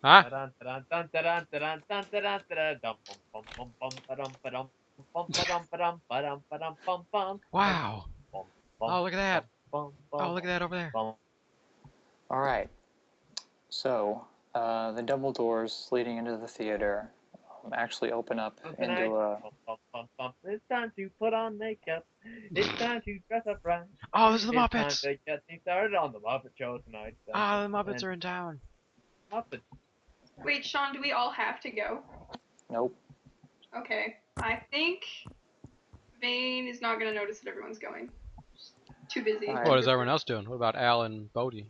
Huh? Wow. Oh, look at that. Oh, look at that over there. All right. So, the double doors leading into the theater actually open up into a. It's time to put on makeup. It's time to dress up right. Oh, this is the It's time Muppets. to get things started on the Muppet Show tonight. Ah, the Muppets are in town. Muppet. Wait, Sean, do we all have to go? Nope. Okay. I think Vane is not going to notice that everyone's going. Just too busy. All right. What is everyone else doing? What about Al and Bodie?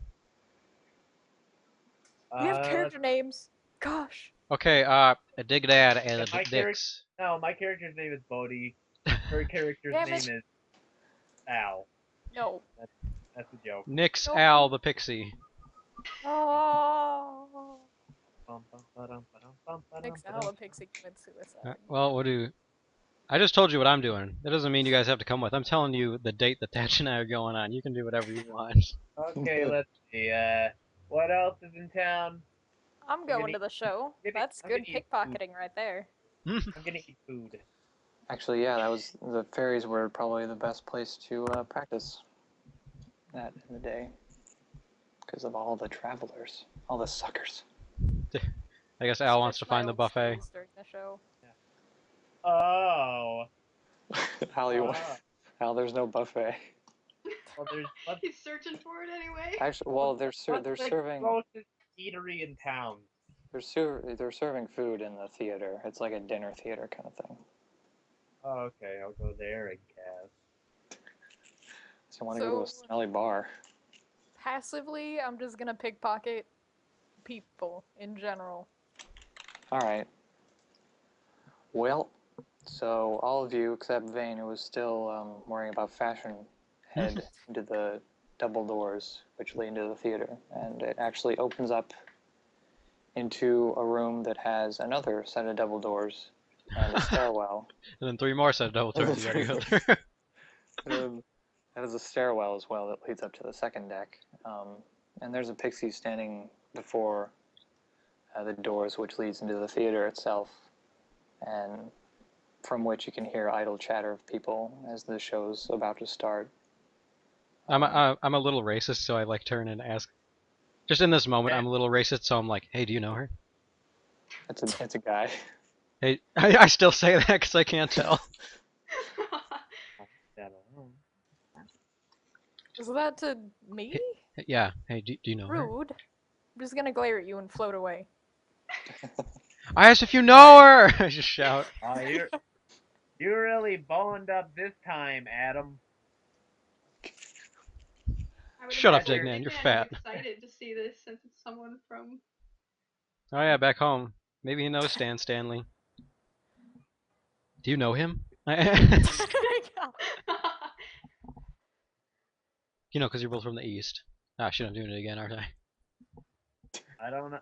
We have character names. Gosh. Okay, Dig Dad and my Dix. No, my character's name is Bodhi. Her character's Damn name it. is Al. No. That's a joke. Nix, No. Al, the Pixie. Oh. Next hour, Pixie commits suicide. Well, what do... I just told you what I'm doing. That doesn't mean you guys have to come with. I'm telling you the date that Thatch and I are going on. You can do whatever you want. Okay, let's see. What else is in town? I'm going to the show. That's I'm good gonna eat pickpocketing right there. I'm gonna eat food. Actually, yeah, that was the ferries were probably the best place to practice that in the day because of all the travelers, all the suckers. I guess Al wants to Stretch my find the old buffet. skills during the show. Oh. Al, there's no buffet. Well, He's searching for it anyway. Actually, well, they're what's the serving closest eatery in town? they're serving food in the theater. It's like a dinner theater kind of thing. Oh, okay, I'll go there, I guess. So you want to go to a smelly bar? Passively, I'm just gonna pickpocket people in general. All right. Well, so all of you except Vane, who was still worrying about fashion, head into the double doors which lead into the theater, and it actually opens up into a room that has another set of double doors and a stairwell. And then 3 more set of double doors you gotta go through. That is a stairwell as well that leads up to the second deck. And there's a pixie standing before the doors which leads into the theater itself, and from which you can hear idle chatter of people as the show's about to start. I'm a little racist, so I like turn and ask. Just in this moment, I'm a little racist, so I'm like, hey, do you know her? It's a guy. Hey, I still say that because I can't tell. Is that to me? Yeah, hey, do you know her? Rude. I'm just gonna glare at you and float away. I asked if you know her! I just shout. Oh, you really boned up this time, Adam. Shut up, Dignan. Dignan, you're fat. I'm excited to see this since it's someone from... Oh yeah, back home. Maybe he knows Stan Stanley. Do you know him? You know, because you're both from the East. Ah, shit, I'm doing it again, aren't I? I don't know.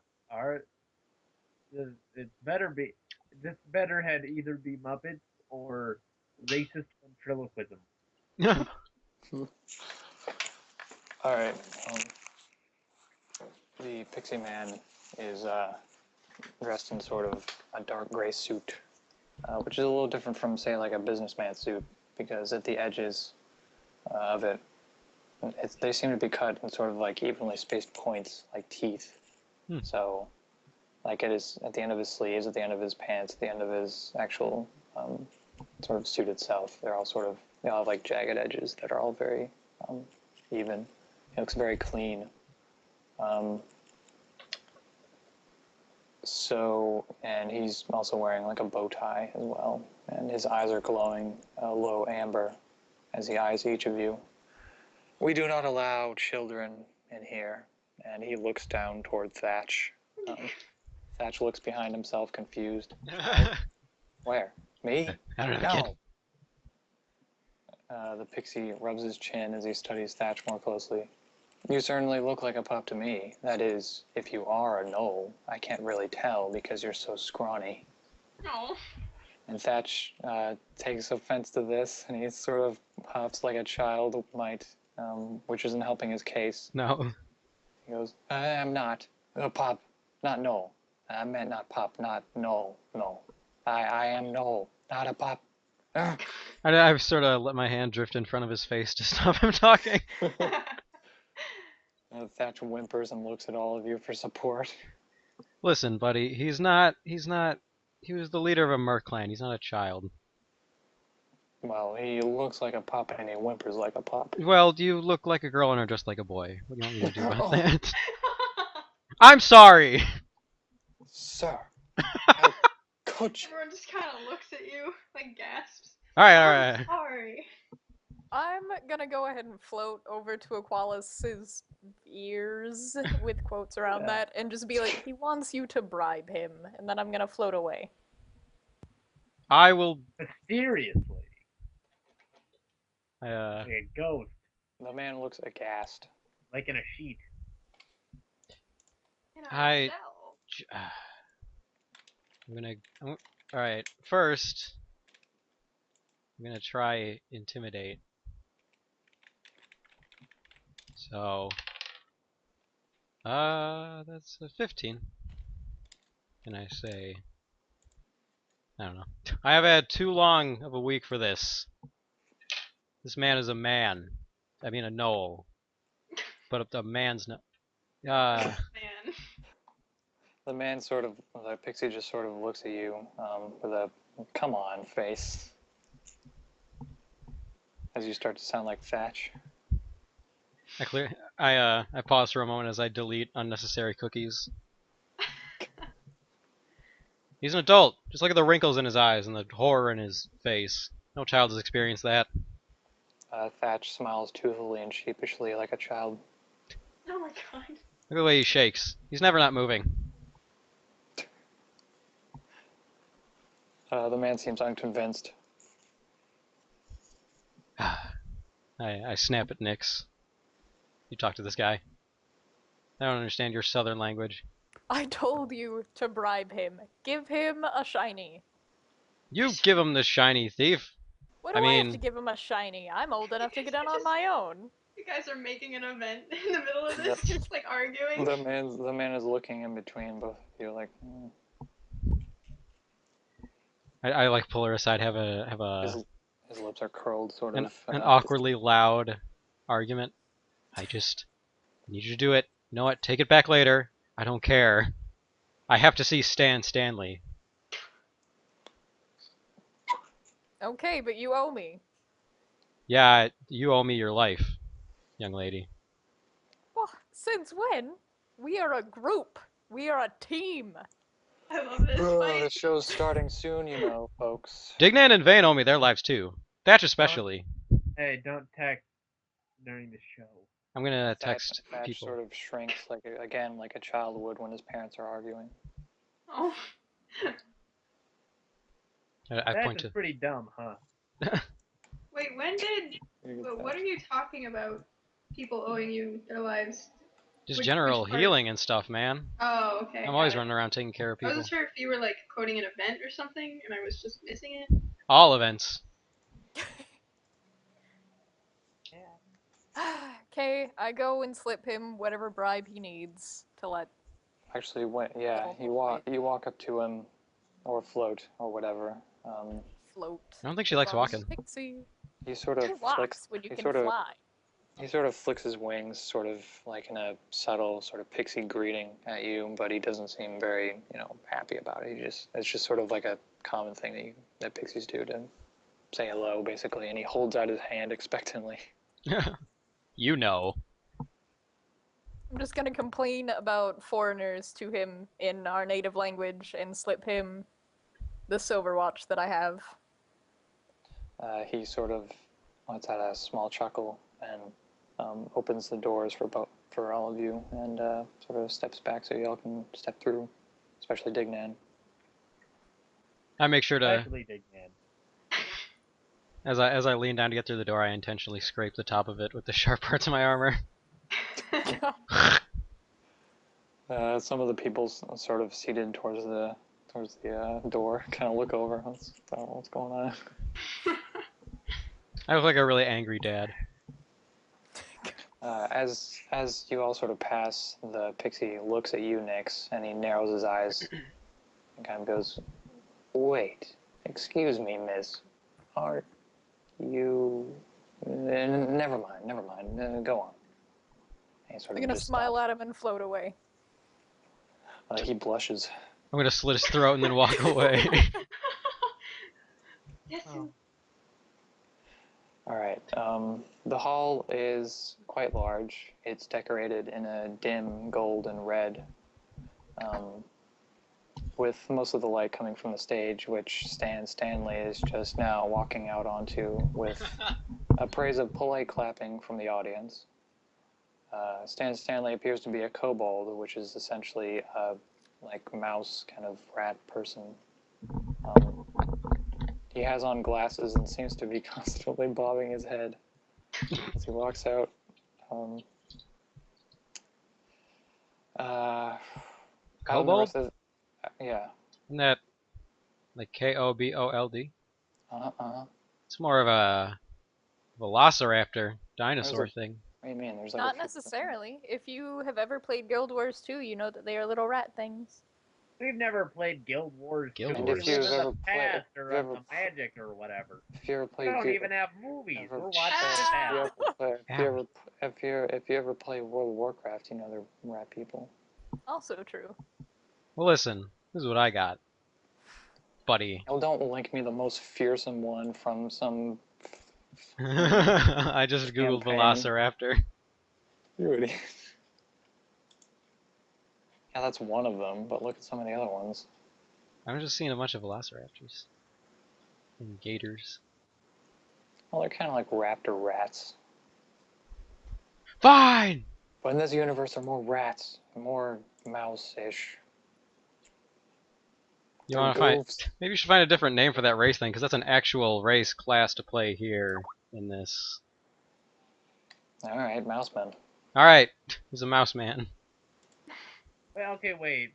It better be. This better had either be Muppets or racist ventriloquism. All right. The pixie man is dressed in sort of a dark gray suit, which is a little different from, say, like a businessman suit, because at the edges of it, they seem to be cut in sort of like evenly spaced points, like teeth. So, like it is at the end of his sleeves, at the end of his pants, at the end of his actual sort of suit itself. They all have like jagged edges that are all very even. It looks very clean. And he's also wearing like a bow tie as well, and his eyes are glowing a low amber as he eyes each of you. We do not allow children in here. And he looks down toward Thatch. Thatch looks behind himself, confused. Where? Me? I don't know, kid. The pixie rubs his chin as he studies Thatch more closely. You certainly look like a pup to me. That is, if you are a gnoll. I can't really tell because you're so scrawny. No. And Thatch takes offense to this, and he sort of huffs like a child might, which isn't helping his case. No. He goes, I am not a pup, not gnoll. I meant not pup, not no. I am no, not a pup. I've sort of let my hand drift in front of his face to stop him talking. Thatch whimpers and looks at all of you for support. Listen, buddy, he's not. He was the leader of a merc clan. He's not a child. Well, he looks like a pup and he whimpers like a pup. Well, you look like a girl and are dressed like a boy. What do you want me to do about that? I'm sorry! Sir, coach. Everyone just kind of looks at you, like gasps. Alright, I'm alright. sorry. I'm gonna go ahead and float over to Aqualis's ears with quotes around Yeah. that and just be like, he wants you to bribe him, and then I'm gonna float away. I will. Mysteriously. Uh, Like a ghost. The man looks aghast. Like in a sheet. In a I- cell. Alright, first. I'm gonna try intimidate. So. That's a 15. Can I say? I don't know. I have had too long of a week for this. This man is a man. I mean a knoll. But a man's no. Man. The man the pixie just sort of looks at you with a come on face. As you start to sound like Thatch. I pause for a moment as I delete unnecessary cookies. He's an adult. Just look at the wrinkles in his eyes and the horror in his face. No child has experienced that. Thatch smiles toothily and sheepishly like a child. Oh my god. Look at the way he shakes. He's never not moving. The man seems unconvinced. I snap at Nix. You talk to this guy. I don't understand your southern language. I told you to bribe him. Give him a shiny. You give him the shiny thief. What do I I have mean- to give him a shiny? I'm old enough to get down on my own. You guys are making an event in the middle of this, just like arguing. The man is looking in between both of you like I like pull her aside, have a his lips are curled sort an of. awkwardly loud argument. I need you to do it. You know what? Take it back later. I don't care. I have to see Stan Stanley. Okay, but you owe me. Yeah, you owe me your life, young lady. Well, since when? We are a group. We are a team. I love this The fight. show's starting soon, you know, folks. Dignan and Vane owe me their lives too. Thatch especially. Hey, don't text during the show. I'm gonna text Thatch people. sort of shrinks like a child would when his parents are arguing. Oh. I That point is to. pretty dumb, huh? Wait, what are you talking about? People owing you their lives? Just which general part? healing and stuff, man. Oh, okay. I'm always got it. running around taking care of I people. wasn't sure if you were like quoting an event or something, and I was just missing it. All events. Okay, I go and slip him whatever bribe he needs to let. Actually, you walk up to him, or float, or whatever. Float. I don't think she likes walking. Pixie. He sort of Who walks flicks. when you He can sort of fly? he sort of flicks his wings, sort of like in a subtle sort of pixie greeting at you, but he doesn't seem very, happy about it. It's just sort of like a common thing that pixies do to say hello, basically, and he holds out his hand expectantly. You know. I'm just gonna complain about foreigners to him in our native language and slip him the silver watch that I have. He sort of lets out a small chuckle and opens the doors for all of you, and sort of steps back so y'all can step through, especially Dignan. I make sure to, Especially Big Man. as I lean down to get through the door, I intentionally scrape the top of it with the sharp parts of my armor. Some of the people sort of seated towards the door kind of look over. I don't know what's going on. I look like a really angry dad. As you all sort of pass, the pixie looks at you, Nix, and he narrows his eyes and kind of goes, "Wait, excuse me, miss. Are you... never mind. Go on." And he sort I'm of gonna just smile stops. at him and float away. He blushes. I'm gonna slit his throat and then walk away. Yes. Oh. All right. The hall is quite large. It's decorated in a dim gold and red, with most of the light coming from the stage, which Stan Stanley is just now walking out onto with a praise of polite clapping from the audience. Stan Stanley appears to be a kobold, which is essentially a like mouse kind of rat person. He has on glasses and seems to be constantly bobbing his head as he walks out. Out in the Kobold? rest of- yeah. Isn't that like Kobold? Uh-huh. It's more of a velociraptor dinosaur There's thing. What do you mean? There's like Not a few- necessarily. If you have ever played Guild Wars 2, you know that they are little rat things. We've never played Guild Wars. Guild 2. Wars. We live If in you've the ever played- past or if you've on ever- the magic or whatever. If you ever We played, don't even have movies. ever- We're watching if it you now. ever play- if you ever play World of Warcraft, you know they're rat people. Also true. Well, listen, this is what I got, buddy. Oh, don't link me the most fearsome one from some. I just googled Campaign. velociraptor. You idiot. Yeah, that's one of them, but look at some of the other ones. I'm just seeing a bunch of velociraptors and gators. Well, they're kind of like raptor rats. Fine. But in this universe, they're more rats, more mouse-ish. You They're want to find? goofs. Maybe you should find a different name for that race thing, because that's an actual race class to play here in this. All right, mouseman. All right, he's a mouse man. Well, okay, wait.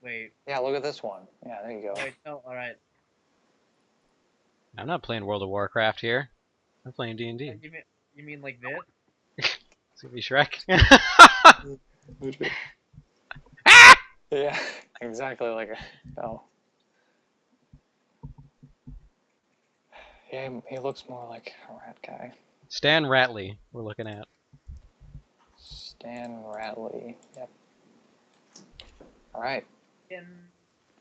Yeah, look at this one. Yeah, there you go. Wait, no, alright. I'm not playing World of Warcraft here. I'm playing D&D. You mean like this? It's gonna be Shrek. Yeah, exactly like a. Oh. Yeah, he looks more like a rat guy. Stan Ratley, we're looking at. Stan Ratley. Yep. All right. In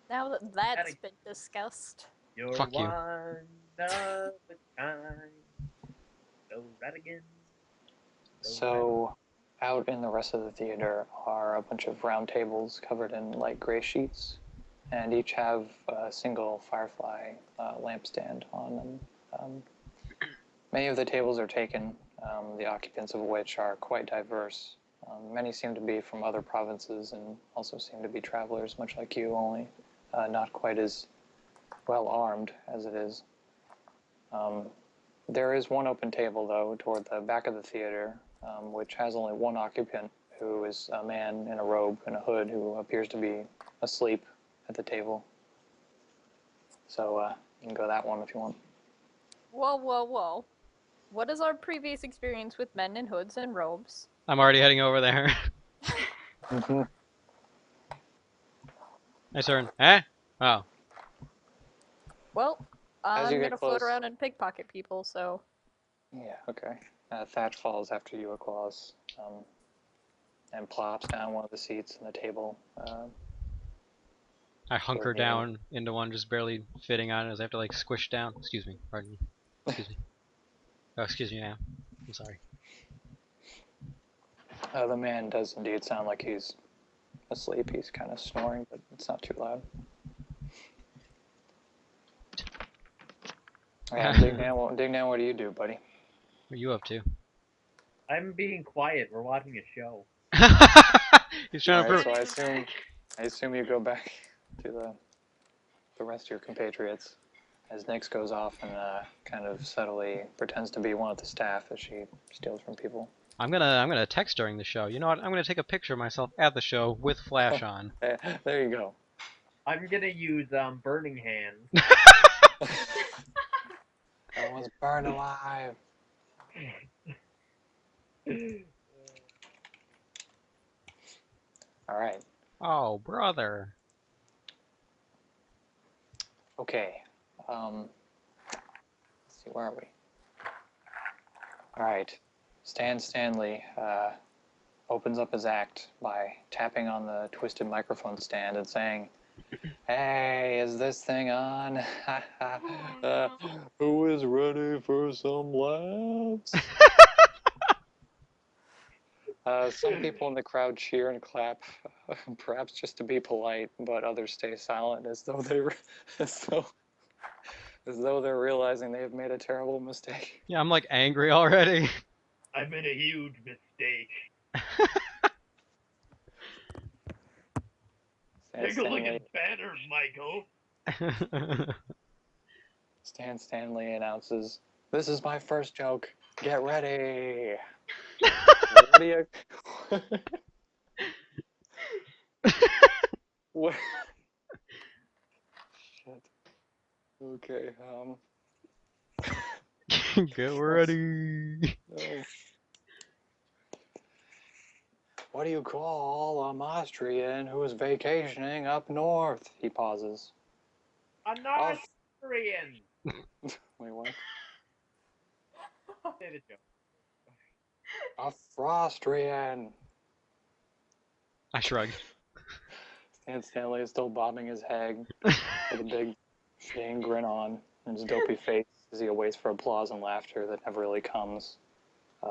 Now that that's been discussed. your Fuck you. one of a kind. Go right again. So, out in the rest of the theater are a bunch of round tables covered in light gray sheets, and each have a single firefly lampstand on them. Many of the tables are taken, the occupants of which are quite diverse. Many seem to be from other provinces and also seem to be travelers, much like you, only not quite as well armed as it is. There is one open table, though, toward the back of the theater, which has only one occupant, who is a man in a robe and a hood who appears to be asleep at the table. So you can go that one if you want. Whoa. What is our previous experience with men in hoods and robes? I'm already heading over there. My turn. Eh? Oh. Well, As I'm you get gonna float close- around and pickpocket people, so... Yeah, okay. Thatch falls after you, Claus, and plops down one of the seats in the table. I hunker me. down into one, just barely fitting on it as I have to like squish down. Excuse me, pardon me. Excuse me. Oh, excuse me, ma'am. I'm sorry. The man does indeed sound like he's asleep. He's kind of snoring, but it's not too loud. Yeah, Dignan, what do you do, buddy? What are you up to? I'm being quiet. We're watching a show. He's trying to Alright, prove. so I assume you go back to the rest of your compatriots as Nyx goes off and kind of subtly pretends to be one of the staff as she steals from people. I'm gonna text during the show. You know what? I'm gonna take a picture of myself at the show with flash on. There you go. I'm gonna use burning hands. I was burned alive. All right. Oh, brother. Okay. Let's see, where are we? All right. Stan Stanley opens up his act by tapping on the twisted microphone stand and saying, "Hey, is this thing on? no. Who is ready for some laughs?" Some people in the crowd cheer and clap, perhaps just to be polite, but others stay silent as though as though they're realizing they have made a terrible mistake. Yeah, I'm like angry already. I made a huge mistake. Stan Take a look Stanley, at banners, Michael. Stan Stanley announces, "This is my first joke. Get ready." What do you? What? Shit. Okay. Get ready. Oh. What do you call a Austrian who is vacationing up north? He pauses. An Off. Austrian. Wait, what? Say the joke. A Frostrian. I shrug. Stan Stanley is still bobbing his head with a big shame grin on his dopey face as he awaits for applause and laughter that never really comes.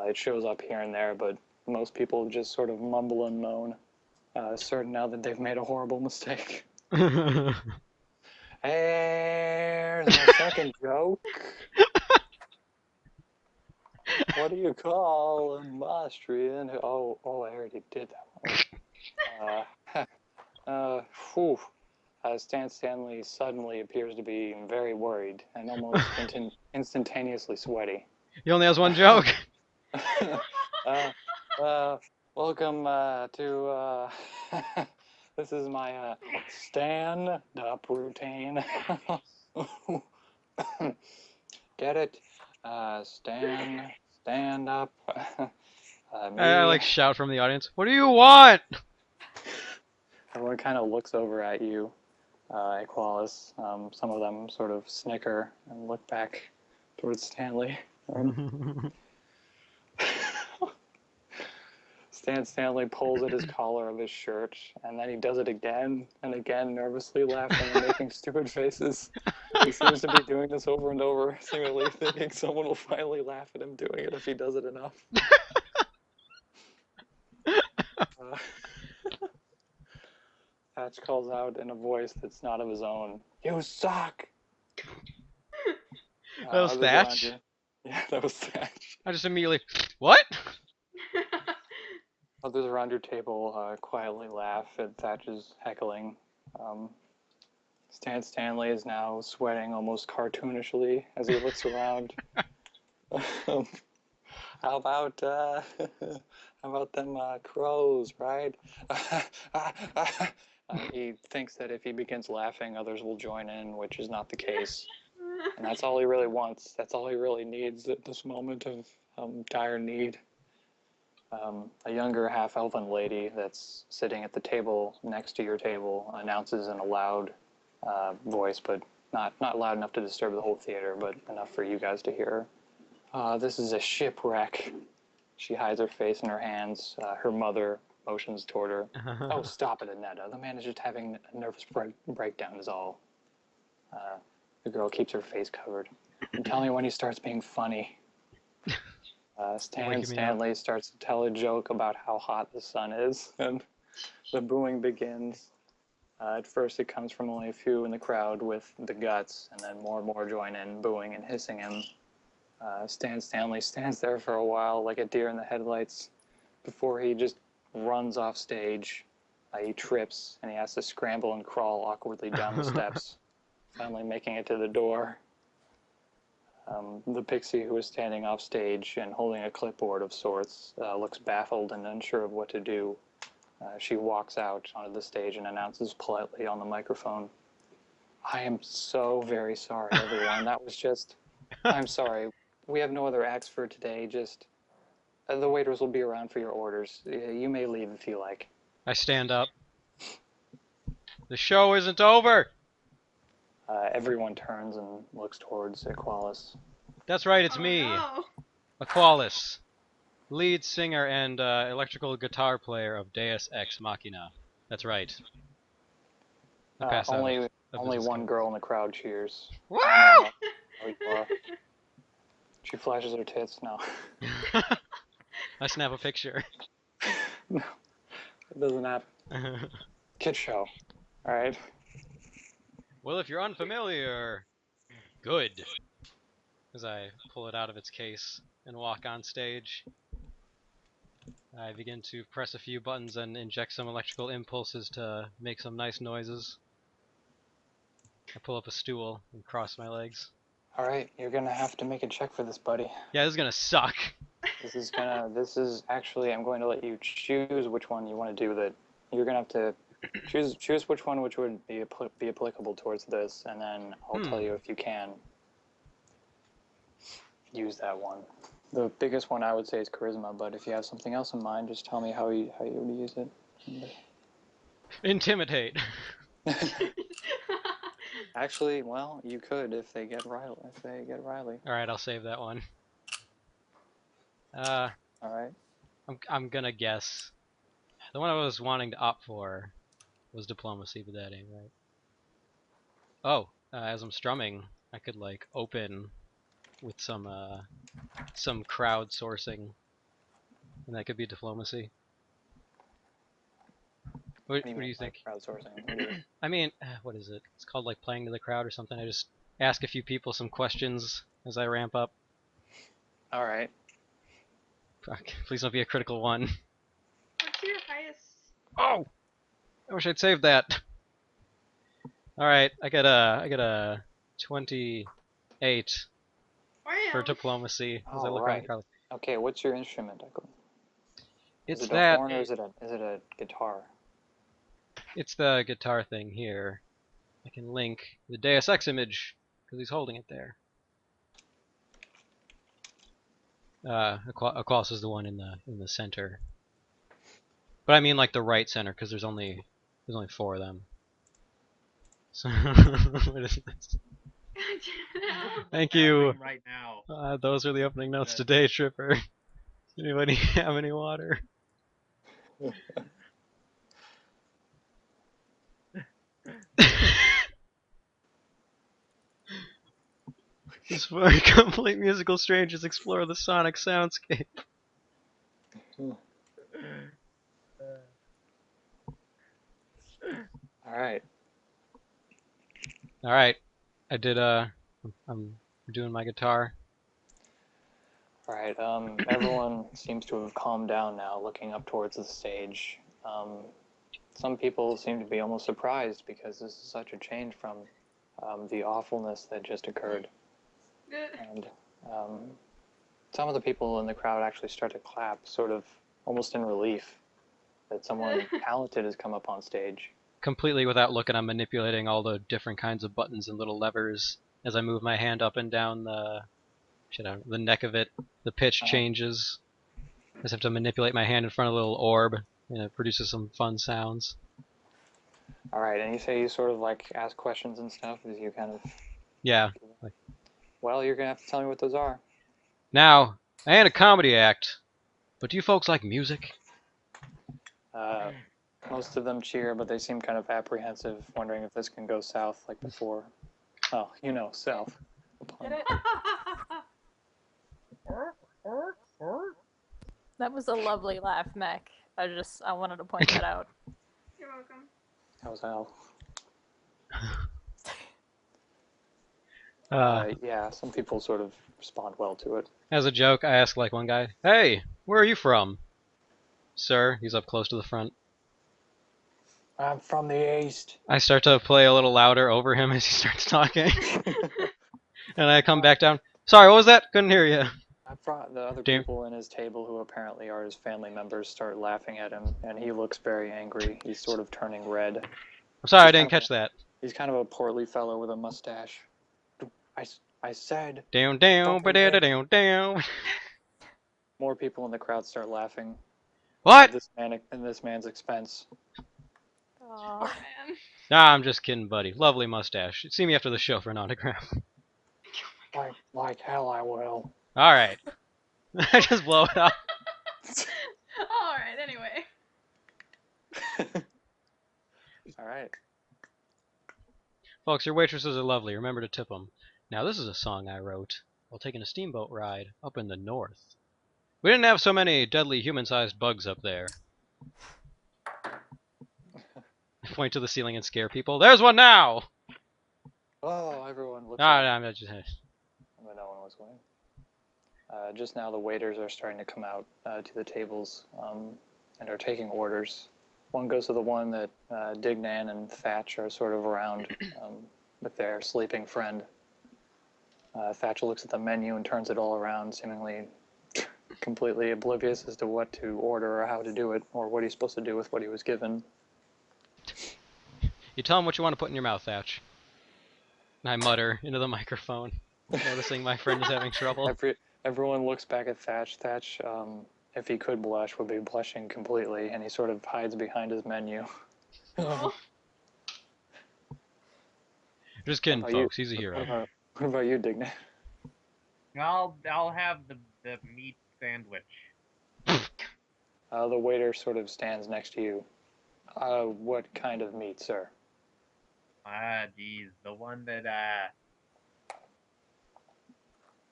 It shows up here and there, but most people just sort of mumble and moan, certain now that they've made a horrible mistake. Here's my second joke. What do you call an Austrian? Oh, I already did that one. Whew. Stan Stanley suddenly appears to be very worried and almost instantaneously sweaty. He only has one joke. Welcome to this is my stand-up routine. Get it? Stand up. I like shout from the audience. What do you want? Everyone kind of looks over at you, Equalis. Some of them sort of snicker and look back towards Stanley. Stan Stanley pulls at his collar of his shirt, and then he does it again and again, nervously laughing and making stupid faces. He seems to be doing this over and over, seemingly thinking someone will finally laugh at him doing it if he does it enough. Patch calls out in a voice that's not of his own, "You suck!" That was Others Thatch? around you- Yeah, that was Thatch. I just immediately, what? Others around your table quietly laugh at Thatch's heckling. Stan Stanley is now sweating almost cartoonishly as he looks around. How about them crows, right? He thinks that if he begins laughing, others will join in, which is not the case. And that's all he really wants. That's all he really needs at this moment of dire need. A younger half-elven lady that's sitting at the table next to your table announces in a loud voice, but not loud enough to disturb the whole theater, but enough for you guys to hear. This is a shipwreck. She hides her face in her hands. Her mother motions toward her. "Oh, stop it, Annetta. The man is just having a nervous breakdown is all." The girl keeps her face covered. "And tell me when he starts being funny." Stanley starts to tell a joke about how hot the sun is, and the booing begins. At first it comes from only a few in the crowd with the guts, and then more and more join in, booing and hissing him. Stan Stanley stands there for a while like a deer in the headlights before he just runs off stage. He trips, and he has to scramble and crawl awkwardly down the steps, finally making it to the door. The pixie who is standing off stage and holding a clipboard of sorts looks baffled and unsure of what to do. She walks out onto the stage and announces politely on the microphone, "I am so very sorry, everyone. That was just... I'm sorry. We have no other acts for today. Just... the waiters will be around for your orders. You may leave if you like." I stand up. The show isn't over! Everyone turns and looks towards Equalis. That's right, it's Oh, me, no. Equalis, lead singer and electrical guitar player of Deus Ex Machina. That's right. I pass out Only a only business one card. girl in the crowd cheers. Woo! Oh, you are. She flashes her tits. No. I snap a picture. No, it doesn't happen. Kid show. All right. Well, if you're unfamiliar, good. As I pull it out of its case and walk on stage, I begin to press a few buttons and inject some electrical impulses to make some nice noises. I pull up a stool and cross my legs. All right. You're gonna have to make a check for this, buddy. Yeah, this is gonna suck. This is actually. I'm going to let you choose which one you want to do with it. You're gonna have to choose which one which would be applicable towards this, and then I'll tell you if you can use that one. The biggest one I would say is charisma, but if you have something else in mind, just tell me how you would use it. Intimidate. Actually, well, you could if they get Riley. All right, I'll save that one. All right. I'm gonna guess. The one I was wanting to opt for was diplomacy, but that ain't right. Oh, as I'm strumming, I could like open with some crowdsourcing, and that could be diplomacy. What do you think? Crowdsourcing. I mean, what is it? It's called like playing to the crowd or something. I just ask a few people some questions as I ramp up. All right. Fuck, please don't be a critical one. What's your highest? Oh, I wish I'd saved that. All right, I got a 28 for Wow. diplomacy as I All look around the right. crowd. Okay, what's your instrument, Declan? It's Is it a that. horn or is it a guitar? It's the guitar thing here. I can link the Deus Ex image because he's holding it there. Aquas is the one in the center. But I mean like the right center because there's only 4 of them. So what is this? Thank you. Right now. Those are the opening notes today, Tripper. Anybody have any water? As for complete musical strangers explore the sonic soundscape. All right. All right, I did. I'm doing my guitar. All right. Everyone seems to have calmed down now, looking up towards the stage. Some people seem to be almost surprised because this is such a change from the awfulness that just occurred. And some of the people in the crowd actually start to clap, sort of almost in relief that someone talented has come up on stage. Completely without looking, I'm manipulating all the different kinds of buttons and little levers as I move my hand up and down the neck of it. The pitch changes. I just have to manipulate my hand in front of a little orb, and it produces some fun sounds. All right, and you say you sort of like ask questions and stuff as you kind of... Yeah. Well, you're going to have to tell me what those are. Now, I ain't a comedy act, but do you folks like music? Most of them cheer, but they seem kind of apprehensive, wondering if this can go south like before. Oh, you know, south. Get it? That was a lovely laugh, Mac. I wanted to point that out. You're welcome. That was Al. Uh, Yeah, some people sort of respond well to it. As a joke, I ask like one guy, "Hey, where are you from?" "Sir," he's up close to the front. I'm from the East. I start to play a little louder over him as he starts talking. And I come back down. "Sorry, what was that? Couldn't hear you." The other Damn. people in his table, who apparently are his family members, start laughing at him, and he looks very angry. He's sort of turning red. I'm sorry, I didn't catch that. He's kind of a portly fellow with a mustache. I said... Down, down, ba-da-da-down, down. More people in the crowd start laughing. What? At this man's expense. Poor man. Nah, I'm just kidding, buddy. Lovely mustache. See me after the show for an autograph. Like hell, I will. All right. I just blow it up. All right. Anyway. All right. Folks, your waitresses are lovely. Remember to tip them. Now, this is a song I wrote while taking a steamboat ride up in the north. We didn't have so many deadly human-sized bugs up there. Point to the ceiling and scare people. There's one now! Oh, everyone looks. Ah, I'm just... But no one was winning. Just now, the waiters are starting to come out to the tables and are taking orders. One goes to the one that Dignan and Thatch are sort of around with their sleeping friend. Thatch looks at the menu and turns it all around, seemingly completely oblivious as to what to order or how to do it, or what he's supposed to do with what he was given. You tell him what you want to put in your mouth, Thatch. And I mutter into the microphone, noticing my friend is having trouble. Everyone looks back at Thatch. Thatch, if he could blush, would be blushing completely, and he sort of hides behind his menu. Oh. Just kidding, What about folks. He's a hero. What about you, Dignan? I'll have the meat sandwich. The waiter sort of stands next to you. What kind of meat, sir? Geez, the one that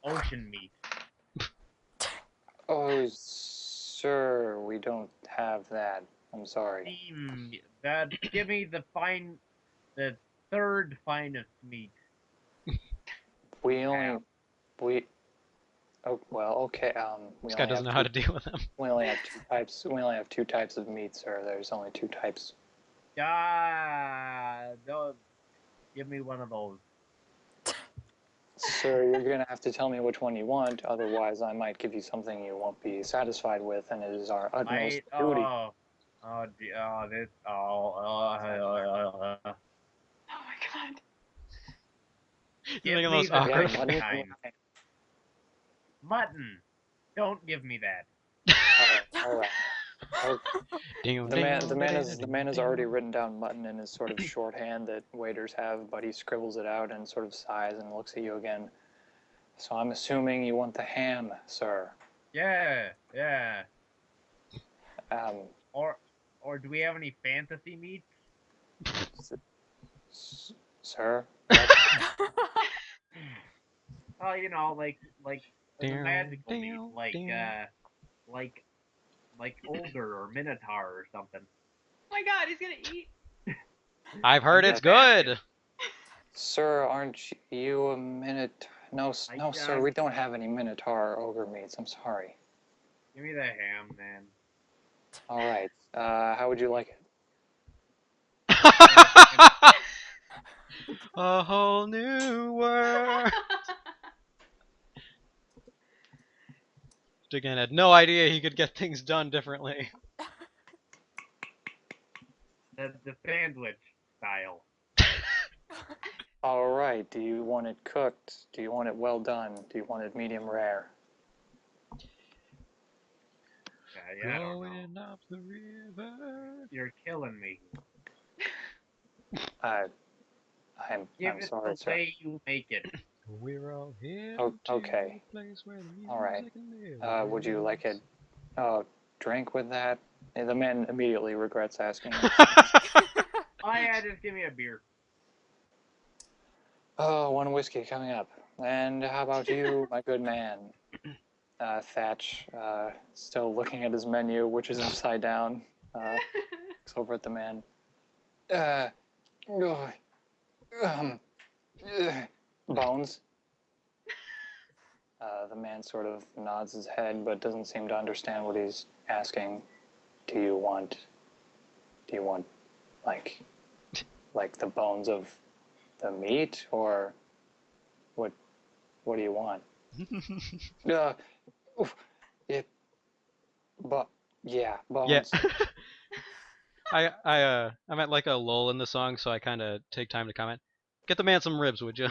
ocean meat. Oh, sir, we don't have that. I'm sorry. Give me the third finest meat. Oh, well, okay. This guy doesn't know how to deal with them. We only have two types. We only have two types of meat, sir. There's only two types. Give me one of those. Sir, you're gonna have to tell me which one you want. Otherwise, I might give you something you won't be satisfied with, and it is our utmost duty. Oh my god. You're making me those the awkward right faces. kind. Mutton. Don't give me that. All right. The man has already written down mutton in his sort of shorthand that waiters have, but he scribbles it out and sort of sighs and looks at you again. So I'm assuming you want the ham, sir. Yeah. Or do we have any fantasy meats? sir? Oh, like the magical meat, like Older or Minotaur or something. Oh my god, he's gonna eat. I've heard it's good. Sir, aren't you a Minotaur? No, sir, we don't have any Minotaur or ogre meats. I'm sorry. Give me the ham, man. All right. How would you like it? A whole new world. Again, had no idea he could get things done differently. The sandwich style. All right. Do you want it cooked? Do you want it well done? Do you want it medium rare? Yeah, I don't know. Going up the river. You're killing me. I'm Give it sorry, the sir. way you make it. We're all here. Okay. All right. Would you like a drink with that? The man immediately regrets asking. Oh yeah, just give me a beer. Oh, one whiskey coming up. And how about you, my good man? Thatch, still looking at his menu, which is upside down, looks over at the man. Bones? The man sort of nods his head, but doesn't seem to understand what he's asking. Do you want, like the bones of the meat, or what do you want? But yeah, bones. Yeah. I'm at like a lull in the song, so I kind of take time to comment. Get the man some ribs, would you?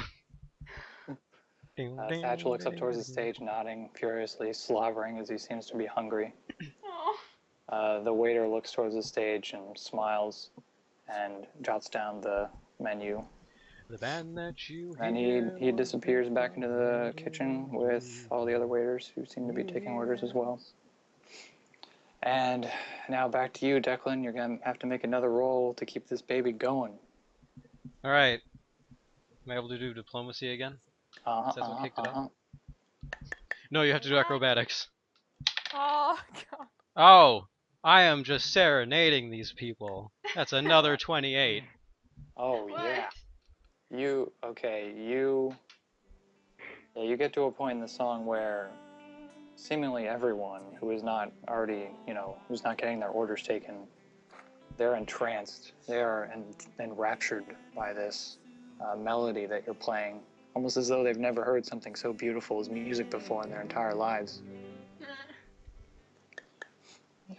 Thatch looks up towards the stage, nodding furiously, slobbering as he seems to be hungry. Oh. The waiter looks towards the stage and smiles and jots down the menu. The band that you And he disappears back into the kitchen with all the other waiters who seem to be taking orders as well. And now back to you, Declan. You're going to have to make another roll to keep this baby going. Alright. Am I able to do diplomacy again? Uh-huh, That's what kicked it uh-huh. off? No, you have to do acrobatics. Oh god. Oh! I am just serenading these people. That's another 28. Oh, What? yeah. You get to a point in the song where seemingly everyone who is not already, who's not getting their orders taken, they're entranced. They are enraptured by this melody that you're playing, almost as though they've never heard something so beautiful as music before in their entire lives.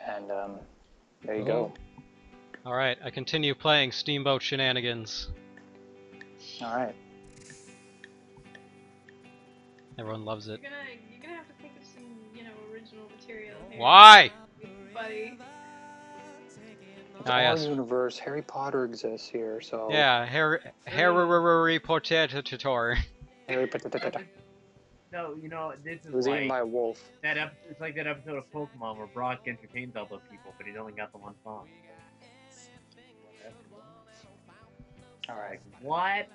And there you go. Alright, I continue playing Steamboat Shenanigans. All right. Everyone loves it. You're gonna have to think of some, original material here, Why? buddy. It's Ah, our yes. universe. Harry Potter exists here, so... Yeah, Harry Potato. Harry Potter. No, this It is was like eaten by a wolf. it's like that episode of Pokemon where Brock entertains all those people, but he's only got the one song. All right. What?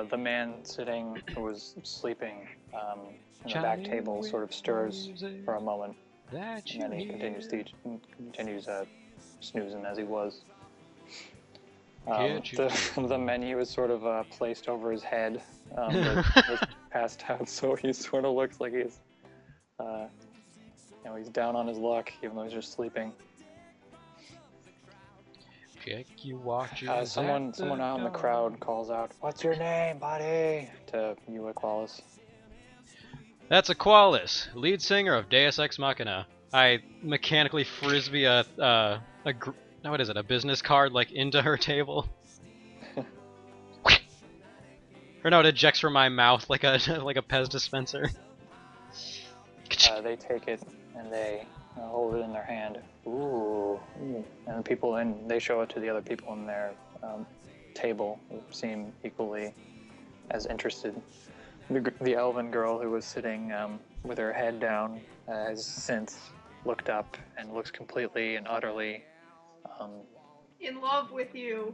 The man sitting who was sleeping in the back table sort of stirs for a moment, and then he continues snoozing as he was. The menu is sort of placed over his head, was passed out, so he sort of looks like he's down on his luck, even though he's just sleeping. Check your watches. Someone out in the crowd calls out, "What's your name, buddy?" to you, Aqualis. That's Aqualis, lead singer of Deus Ex Machina. I mechanically frisbee a business card into her table. Or no, it ejects from my mouth like a Pez dispenser. They take it and they hold it in their hand. Ooh. And they show it to the other people in their table who seem equally as interested. The elven girl who was sitting with her head down has since looked up and looks completely and utterly In love with you.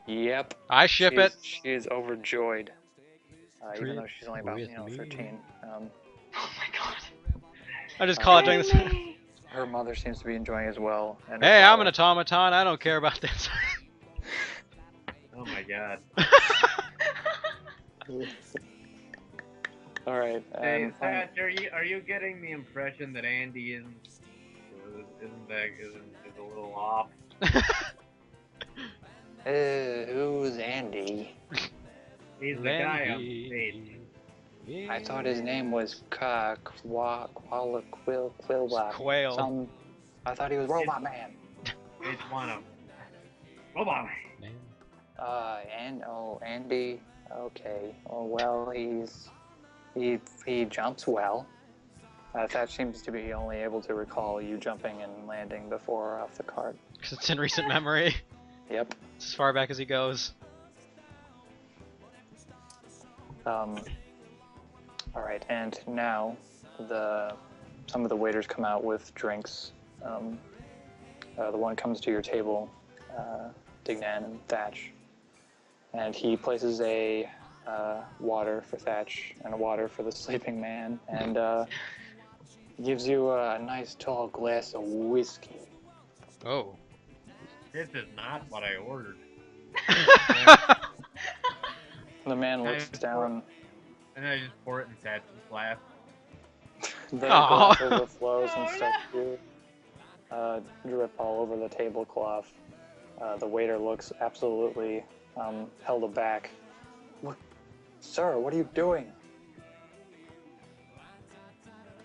Yep. I ship it. She is overjoyed, even though she's only about 13. Oh my god. I just call it doing this. Really? Her mother seems to be enjoying as well. And Hey, I'm an automaton. I don't care about this. Oh my god. All right. Hey, Setsh, are you getting the impression that Andy is a little off? Who's Andy? He's the guy on stage. I thought his name was Quilla. Quail. I thought he was Robot Man. It's one of them. Robot Man. Andy. Okay. Oh well, he jumps well. That seems to be only able to recall you jumping and landing before off the cart. Because it's in recent memory. Yep. It's as far back as he goes. All right, and now some of the waiters come out with drinks. The one comes to your table, Dignan and Thatch, and he places a water for Thatch and a water for the sleeping man, and gives you a nice tall glass of whiskey. Oh. This is not what I ordered. The man looks down. And then I just pour it in Setsh's glass. The glass overflows and Oh, starts to drip all over the tablecloth. The waiter looks absolutely held aback. What, sir, what are you doing?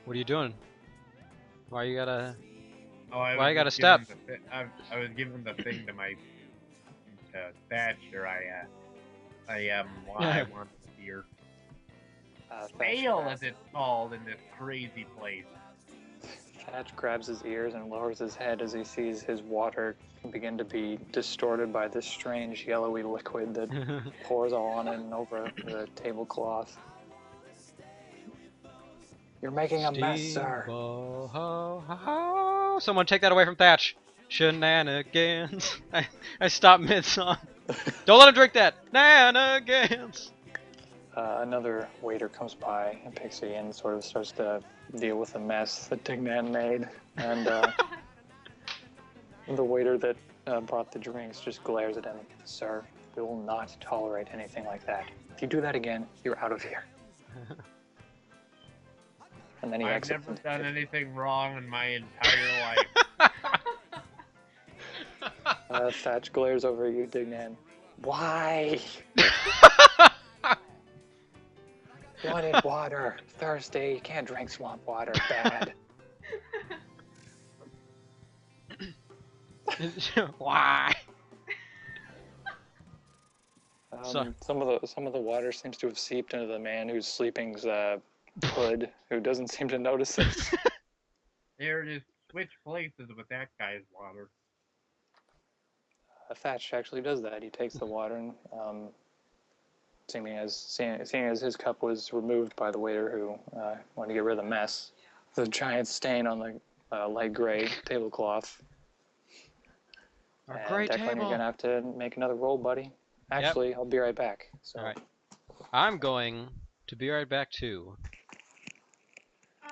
What are you doing? Why you gotta... Oh, Why you gotta step? I was giving the thing to my Thatcher. I want the beer. Thatch Fail, as it's called in this crazy place. Thatch grabs his ears and lowers his head as he sees his water begin to be distorted by this strange yellowy liquid that pours all on it and over the tablecloth. You're making a mess, sir. Steamboat, ho, ho, ho. Someone take that away from Thatch. Shenanigans. I stopped mid-song. Don't let him drink that. Shenanigans. Another waiter comes by and picks it and sort of starts to deal with the mess that Dignan made. And the waiter that brought the drinks just glares at him. Sir, we will not tolerate anything like that. If you do that again, you're out of here. And then he I've exits. never done anything wrong in my entire life. Thatch glares over at you, Dignan. Why? Wanted water. Thirsty. You can't drink swamp water. Bad. Why? Some of the water seems to have seeped into the man who's sleeping's hood, who doesn't seem to notice it. There it is. Switch places with that guy's water. Thatch actually does that. He takes the water and, seeing as his cup was removed by the waiter who wanted to get rid of the mess, the giant stain on the light gray tablecloth. Our And great Declan, table. you're gonna have to make another roll, buddy. Actually, I'll be right back. So. All right. I'm going to be right back too.